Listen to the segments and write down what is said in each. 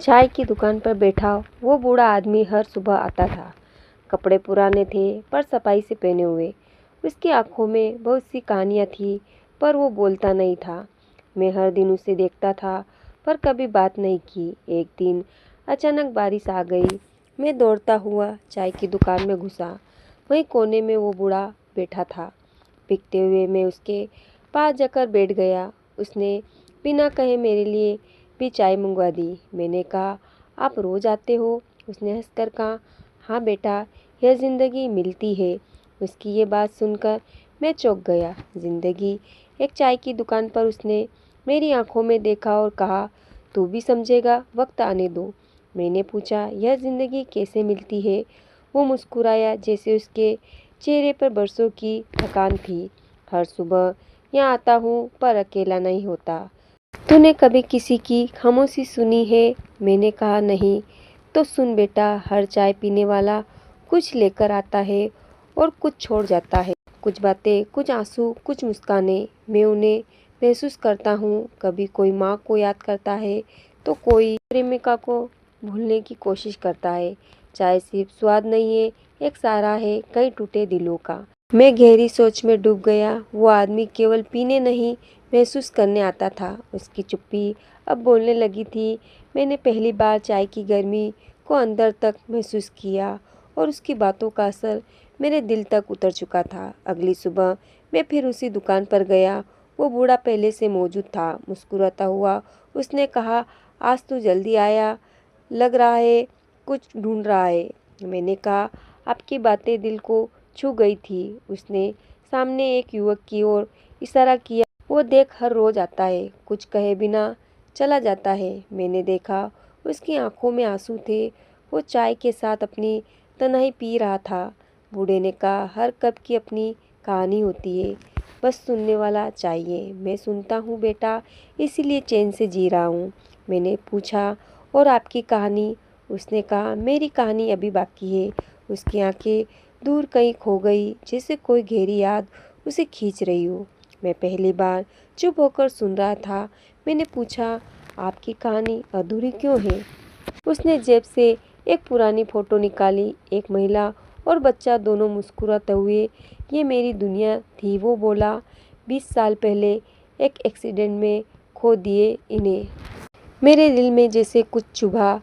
चाय की दुकान पर बैठा वो बूढ़ा आदमी हर सुबह आता था। कपड़े पुराने थे पर सफाई से पहने हुए। उसकी आंखों में बहुत सी कहानियां थी पर वो बोलता नहीं था। मैं हर दिन उसे देखता था पर कभी बात नहीं की। एक दिन अचानक बारिश आ गई। मैं दौड़ता हुआ चाय की दुकान में घुसा। वहीं कोने में वो बूढ़ा बैठा था। भीगते हुए मैं उसके पास जाकर बैठ गया। उसने बिना कहे मेरे लिए भी चाय मंगवा दी। मैंने कहा, आप रोज आते हो? उसने हंसकर कहा, हाँ बेटा, यह ज़िंदगी मिलती है। उसकी ये बात सुनकर मैं चौंक गया। ज़िंदगी, एक चाय की दुकान पर उसने मेरी आंखों में देखा और कहा, तू भी समझेगा, वक्त आने दो। मैंने पूछा, यह ज़िंदगी कैसे मिलती है? वो मुस्कुराया जैसे उसके चेहरे पर बरसों की थकान थी। हर सुबह यहाँ आता हूँ पर अकेला नहीं होता। तूने कभी किसी की खामोशी सुनी है? मैंने कहा, नहीं। तो सुन बेटा, हर चाय पीने वाला कुछ लेकर आता है और कुछ छोड़ जाता है। कुछ बातें, कुछ आंसू, कुछ मुस्कानें। मैं उन्हें महसूस करता हूँ। कभी कोई माँ को याद करता है तो कोई प्रेमिका को भूलने की कोशिश करता है। चाय सिर्फ स्वाद नहीं है, एक सहारा है कई टूटे दिलों का। मैं गहरी सोच में डूब गया। वो आदमी केवल पीने नहीं, महसूस करने आता था। उसकी चुप्पी अब बोलने लगी थी। मैंने पहली बार चाय की गर्मी को अंदर तक महसूस किया और उसकी बातों का असर मेरे दिल तक उतर चुका था। अगली सुबह मैं फिर उसी दुकान पर गया। वो बूढ़ा पहले से मौजूद था। मुस्कुराता हुआ उसने कहा, आज तू जल्दी आया, लग रहा है कुछ ढूंढ रहा है। मैंने कहा, आपकी बातें दिल को छू गई थी। उसने सामने एक युवक की ओर इशारा किया। वो देख, हर रोज आता है, कुछ कहे बिना चला जाता है। मैंने देखा उसकी आंखों में आंसू थे। वो चाय के साथ अपनी तन्हाई पी रहा था। बूढ़े ने कहा, हर कप की अपनी कहानी होती है, बस सुनने वाला चाहिए। मैं सुनता हूँ बेटा, इसीलिए चैन से जी रहा हूँ। मैंने पूछा, और आपकी कहानी? उसने कहा, मेरी कहानी अभी बाकी है। उसकी आंखें दूर कहीं खो गई, जैसे कोई गहरी याद उसे खींच रही हो। मैं पहली बार चुप होकर सुन रहा था। मैंने पूछा, आपकी कहानी अधूरी क्यों है? उसने जेब से एक पुरानी फोटो निकाली। एक महिला और बच्चा दोनों मुस्कुराते हुए। ये मेरी दुनिया थी, वो बोला। 20 साल पहले एक एक्सीडेंट में खो दिए इन्हें। मेरे दिल में जैसे कुछ चुभा।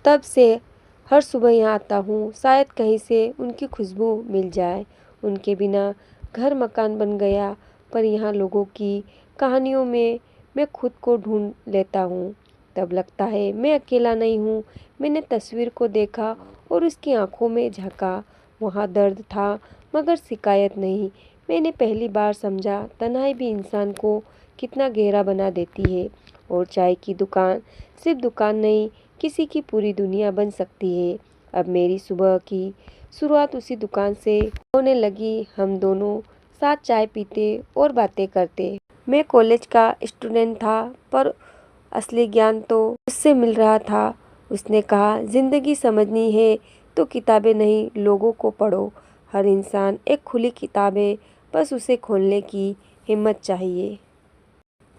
तब से हर सुबह यहाँ आता हूँ, शायद कहीं से उनकी खुशबू मिल जाए। उनके बिना घर मकान बन गया, पर यहाँ लोगों की कहानियों में मैं खुद को ढूंढ लेता हूँ। तब लगता है मैं अकेला नहीं हूँ। मैंने तस्वीर को देखा और उसकी आंखों में झांका। वहाँ दर्द था मगर शिकायत नहीं। मैंने पहली बार समझा तन्हाई भी इंसान को कितना गहरा बना देती है। और चाय की दुकान सिर्फ दुकान नहीं, किसी की पूरी दुनिया बन सकती है। अब मेरी सुबह की शुरुआत उसी दुकान से होने लगी। हम दोनों साथ चाय पीते और बातें करते। मैं कॉलेज का स्टूडेंट था पर असली ज्ञान तो उससे मिल रहा था। उसने कहा, जिंदगी समझनी है तो किताबें नहीं, लोगों को पढ़ो। हर इंसान एक खुली किताब है, बस उसे खोलने की हिम्मत चाहिए।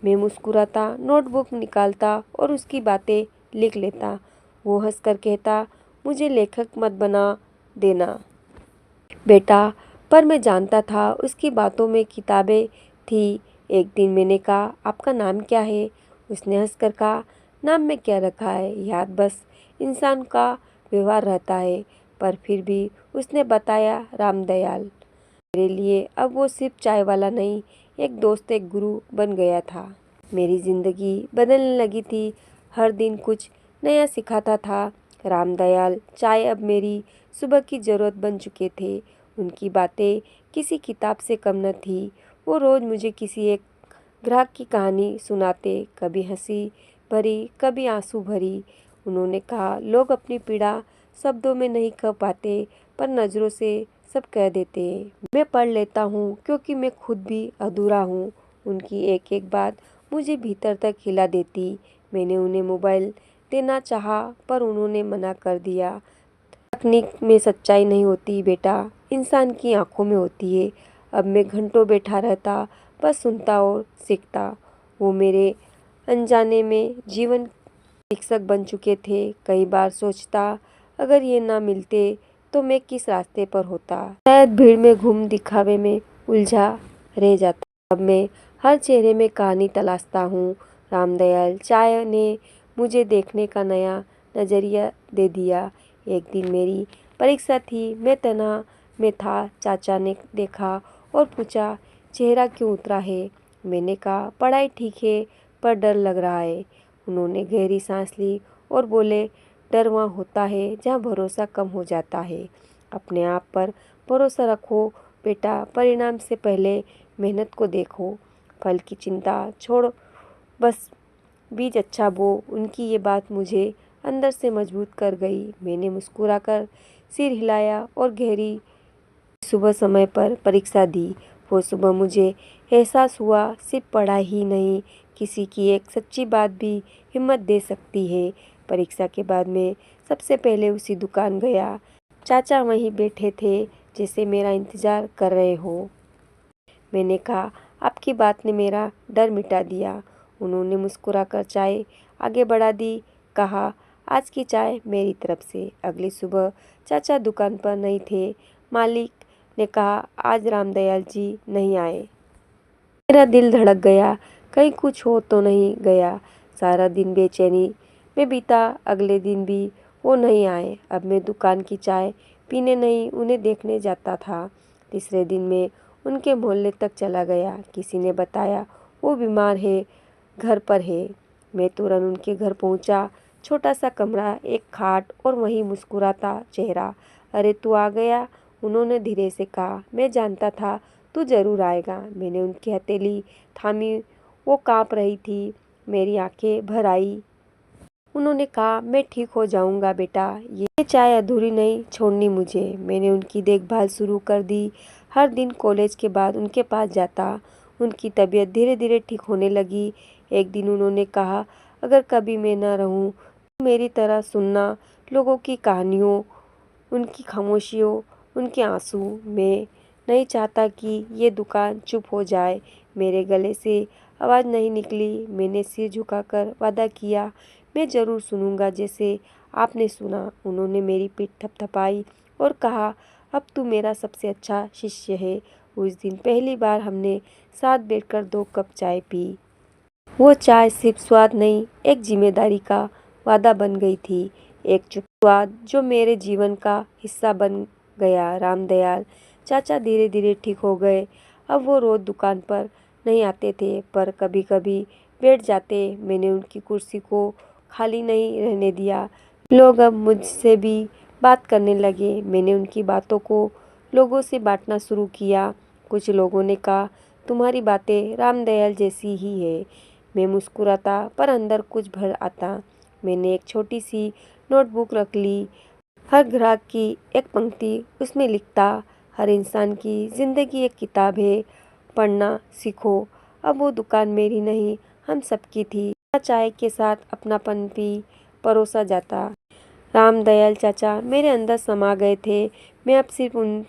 मैं मुस्कुराता, नोटबुक निकालता और उसकी बातें लिख लेता। वो हंसकर कहता, मुझे लेखक मत बना देना बेटा। पर मैं जानता था उसकी बातों में किताबें थी। एक दिन मैंने कहा, आपका नाम क्या है? उसने हंसकर कहा, नाम में क्या रखा है, याद बस इंसान का व्यवहार रहता है। पर फिर भी उसने बताया, रामदयाल। मेरे लिए अब वो सिर्फ चाय वाला नहीं, एक दोस्त, एक गुरु बन गया था। मेरी जिंदगी बदलने लगी थी। हर दिन कुछ नया सिखाता था। रामदयाल चाय अब मेरी सुबह की ज़रूरत बन चुके थे। उनकी बातें किसी किताब से कम न थी। वो रोज़ मुझे किसी एक ग्राहक की कहानी सुनाते, कभी हंसी भरी, कभी आंसू भरी। उन्होंने कहा, लोग अपनी पीड़ा शब्दों में नहीं कह पाते, पर नज़रों से सब कह देते हैं। मैं पढ़ लेता हूँ क्योंकि मैं खुद भी अधूरा हूँ। उनकी एक एक बात मुझे भीतर तक हिला देती। मैंने उन्हें मोबाइल देना चाहा पर उन्होंने मना कर दिया। तकनीक में सच्चाई नहीं होती बेटा, इंसान की आंखों में होती है। अब मैं घंटों बैठा रहता, बस सुनता और सीखता। वो मेरे अनजाने में जीवन शिक्षक बन चुके थे। कई बार सोचता, अगर ये ना मिलते तो मैं किस रास्ते पर होता। शायद भीड़ में घूम दिखावे में उलझा रह जाता। अब मैं हर चेहरे में कहानी तलाशता हूँ। रामदयाल चाय ने मुझे देखने का नया नजरिया दे दिया। एक दिन मेरी परीक्षा थी, मैं तनाव में था। चाचा ने देखा और पूछा, चेहरा क्यों उतरा है? मैंने कहा, पढ़ाई ठीक है पर डर लग रहा है। उन्होंने गहरी सांस ली और बोले, डर वहाँ होता है जहाँ भरोसा कम हो जाता है। अपने आप पर भरोसा रखो बेटा, परिणाम से पहले मेहनत को देखो। फल की चिंता छोड़, बस बीज अच्छा बो। उनकी ये बात मुझे अंदर से मजबूत कर गई। मैंने मुस्कुराकर सिर हिलाया और गहरी सुबह समय पर परीक्षा दी। वो सुबह मुझे एहसास हुआ, सिर्फ पढ़ाई ही नहीं, किसी की एक सच्ची बात भी हिम्मत दे सकती है। परीक्षा के बाद मैं सबसे पहले उसी दुकान गया। चाचा वहीं बैठे थे, जैसे मेरा इंतजार कर रहे हो। मैंने कहा, आपकी बात ने मेरा डर मिटा दिया। उन्होंने मुस्कुराकर चाय आगे बढ़ा दी। कहा, आज की चाय मेरी तरफ से। अगली सुबह चाचा दुकान पर नहीं थे। मालिक ने कहा, आज रामदयाल जी नहीं आए। मेरा दिल धड़क गया, कहीं कुछ हो तो नहीं गया। सारा दिन बेचैनी में बीता। अगले दिन भी वो नहीं आए। अब मैं दुकान की चाय पीने नहीं, उन्हें देखने जाता था। तीसरे दिन मैं उनके मोहल्ले तक चला गया। किसी ने बताया वो बीमार है, घर पर है। मैं तुरंत उनके घर पहुंचा। छोटा सा कमरा, एक खाट और वहीं मुस्कुराता चेहरा। अरे तू आ गया, उन्होंने धीरे से कहा। मैं जानता था तू जरूर आएगा। मैंने उनकी हथेली थामी, वो कांप रही थी। मेरी आंखें भर आई। उन्होंने कहा, मैं ठीक हो जाऊंगा बेटा, ये चाय अधूरी नहीं छोड़नी मुझे। मैंने उनकी देखभाल शुरू कर दी। हर दिन कॉलेज के बाद उनके पास जाता। उनकी तबीयत धीरे धीरे ठीक होने लगी। एक दिन उन्होंने कहा, अगर कभी मैं न रहूं तो मेरी तरह सुनना, लोगों की कहानियों, उनकी खामोशियों, उनके आंसू। मैं नहीं चाहता कि ये दुकान चुप हो जाए। मेरे गले से आवाज़ नहीं निकली। मैंने सिर झुकाकर वादा किया, मैं ज़रूर सुनूंगा जैसे आपने सुना। उन्होंने मेरी पीठ थपथपाई और कहा, अब तू मेरा सबसे अच्छा शिष्य है। उस दिन पहली बार हमने साथ बैठकर 2 कप चाय पी। वो चाय सिर्फ स्वाद नहीं, एक जिम्मेदारी का वादा बन गई थी। एक चुप स्वाद जो मेरे जीवन का हिस्सा बन गया। रामदयाल चाचा धीरे धीरे ठीक हो गए। अब वो रोज दुकान पर नहीं आते थे, पर कभी कभी बैठ जाते। मैंने उनकी कुर्सी को खाली नहीं रहने दिया। लोग अब मुझसे भी बात करने लगे। मैंने उनकी बातों को लोगों से बांटना शुरू किया। कुछ लोगों ने कहा, तुम्हारी बातें रामदयाल जैसी ही है। मैं मुस्कुराता, पर अंदर कुछ भर आता। मैंने एक छोटी सी नोटबुक रख ली। हर ग्राहक की एक पंक्ति उसमें लिखता, हर इंसान की ज़िंदगी एक किताब है, पढ़ना सीखो। अब वो दुकान मेरी नहीं, हम सबकी थी। चाय के साथ अपनापन भी परोसा जाता। रामदयाल चाचा मेरे अंदर समा गए थे। मैं अब सिर्फ उन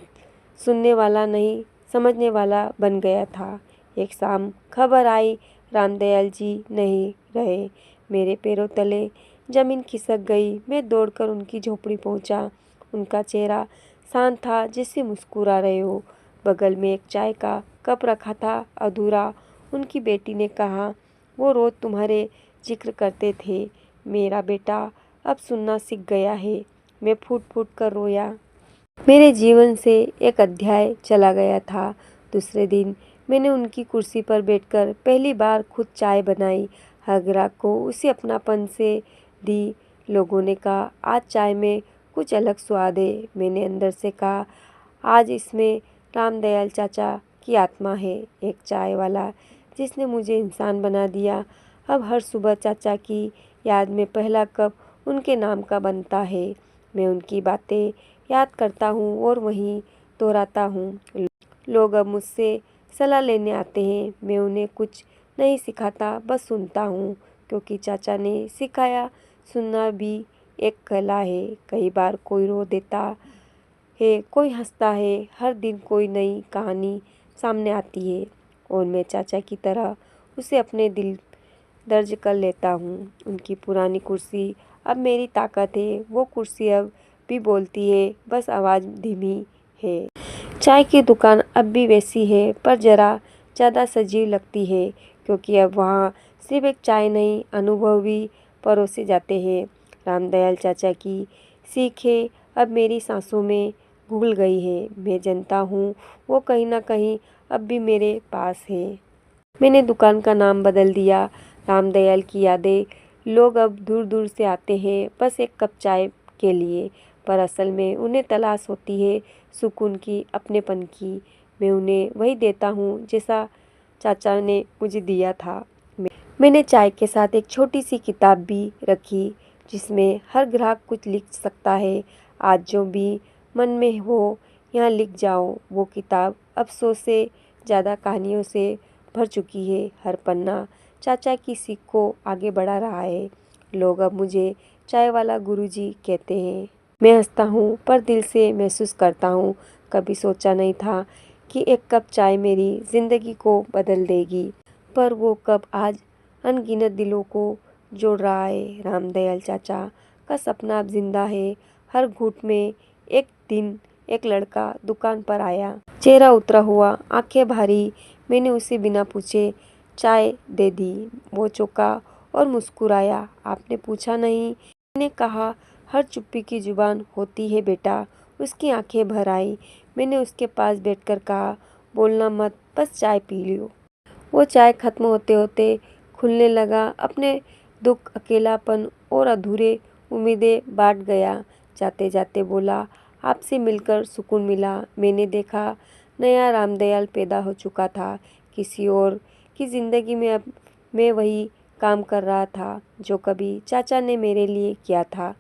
सुनने वाला नहीं, समझने वाला बन गया था। एक शाम खबर आई, रामदयाल जी नहीं रहे। मेरे पैरों तले जमीन खिसक गई। मैं दौड़कर उनकी झोपड़ी पहुंचा। उनका चेहरा शांत था, जैसे मुस्कुरा रहे हो। बगल में एक चाय का कप रखा था, अधूरा। उनकी बेटी ने कहा, वो रोज तुम्हारे जिक्र करते थे, मेरा बेटा अब सुनना सीख गया है। मैं फूट फूट कर रोया। मेरे जीवन से एक अध्याय चला गया था। दूसरे दिन मैंने उनकी कुर्सी पर बैठकर पहली बार खुद चाय बनाई। हर ग्राहक को उसी अपनापन से दी। लोगों ने कहा, आज चाय में कुछ अलग स्वाद है। मैंने अंदर से कहा, आज इसमें रामदयाल चाचा की आत्मा है। एक चाय वाला जिसने मुझे इंसान बना दिया। अब हर सुबह चाचा की याद में पहला कप उनके नाम का बनता है। मैं उनकी बातें याद करता हूँ और वहीं दोहराता हूँ। लोग अब मुझसे सलाह लेने आते हैं। मैं उन्हें कुछ नहीं सिखाता, बस सुनता हूँ, क्योंकि चाचा ने सिखाया, सुनना भी एक कला है। कई बार कोई रो देता है, कोई हंसता है। हर दिन कोई नई कहानी सामने आती है और मैं चाचा की तरह उसे अपने दिल दर्ज कर लेता हूँ। उनकी पुरानी कुर्सी अब मेरी ताकत है। वो कुर्सी अब भी बोलती है, बस आवाज़ धीमी है। चाय की दुकान अब भी वैसी है, पर ज़रा ज़्यादा सजीव लगती है, क्योंकि अब वहाँ सिर्फ एक चाय नहीं, अनुभव भी परोसे जाते हैं। रामदयाल चाचा की सीखें अब मेरी सांसों में घुल गई है। मैं जानता हूँ वो कहीं ना कहीं अब भी मेरे पास है। मैंने दुकान का नाम बदल दिया। रामदयाल की यादें। लोग अब दूर दूर से आते हैं बस एक कप चाय के लिए, पर असल में उन्हें तलाश होती है सुकून की, अपनेपन की। मैं उन्हें वही देता हूँ जैसा चाचा ने मुझे दिया था। मैंने चाय के साथ एक छोटी सी किताब भी रखी, जिसमें हर ग्राहक कुछ लिख सकता है। आज जो भी मन में हो यहाँ लिख जाओ। वो किताब अब 100 से ज़्यादा कहानियों से भर चुकी है। हर पन्ना चाचा की सीख को आगे बढ़ा रहा है। लोग अब मुझे चाय वाला गुरुजी कहते हैं। मैं हंसता हूँ, पर दिल से महसूस करता हूँ, कभी सोचा नहीं था कि एक कप चाय मेरी ज़िंदगी को बदल देगी। पर वो कप आज अनगिनत दिलों को जोड़ रहा है। रामदयाल चाचा का सपना अब जिंदा है। हर घूंट में एक दिन एक लड़का दुकान पर आया, चेहरा उतरा हुआ, आंखें भारी। मैंने उसे बिना पूछे चाय दे दी। वो चौंका और मुस्कुराया। आपने पूछा नहीं? मैंने कहा, हर चुप्पी की जुबान होती है बेटा। उसकी आंखें भर आई। मैंने उसके पास बैठकर कहा, बोलना मत, बस चाय पी लो। वो चाय खत्म होते होते खुलने लगा। अपने दुख, अकेलापन और अधूरे उम्मीदें बांट गया। जाते जाते बोला, आपसे मिलकर सुकून मिला। मैंने देखा नया रामदयाल पैदा हो चुका था। किसी और की ज़िंदगी में अब मैं वही काम कर रहा था जो कभी चाचा ने मेरे लिए किया था।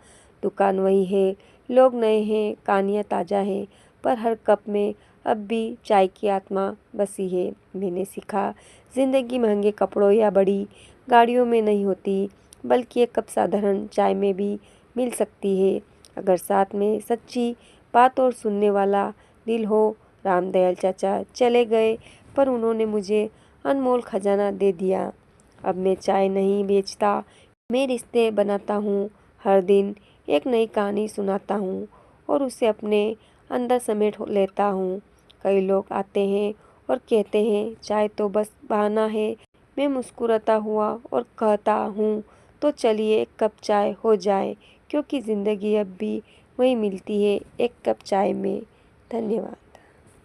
दुकान वही है, लोग नए हैं, कहानियाँ ताज़ा हैं, पर हर कप में अब भी चाय की आत्मा बसी है। मैंने सीखा, ज़िंदगी महंगे कपड़ों या बड़ी गाड़ियों में नहीं होती, बल्कि एक कप साधारण चाय में भी मिल सकती है, अगर साथ में सच्ची बात और सुनने वाला दिल हो। रामदयाल चाचा चले गए, पर उन्होंने मुझे अनमोल खजाना दे दिया। अब मैं चाय नहीं बेचता, मैं रिश्ते बनाता हूँ। हर दिन एक नई कहानी सुनाता हूँ और उसे अपने अंदर समेट लेता हूँ। कई लोग आते हैं और कहते हैं, चाय तो बस बहाना है। मैं मुस्कुराता हुआ और कहता हूँ, तो चलिए एक कप चाय हो जाए, क्योंकि ज़िंदगी अब भी वही मिलती है, एक कप चाय में। धन्यवाद।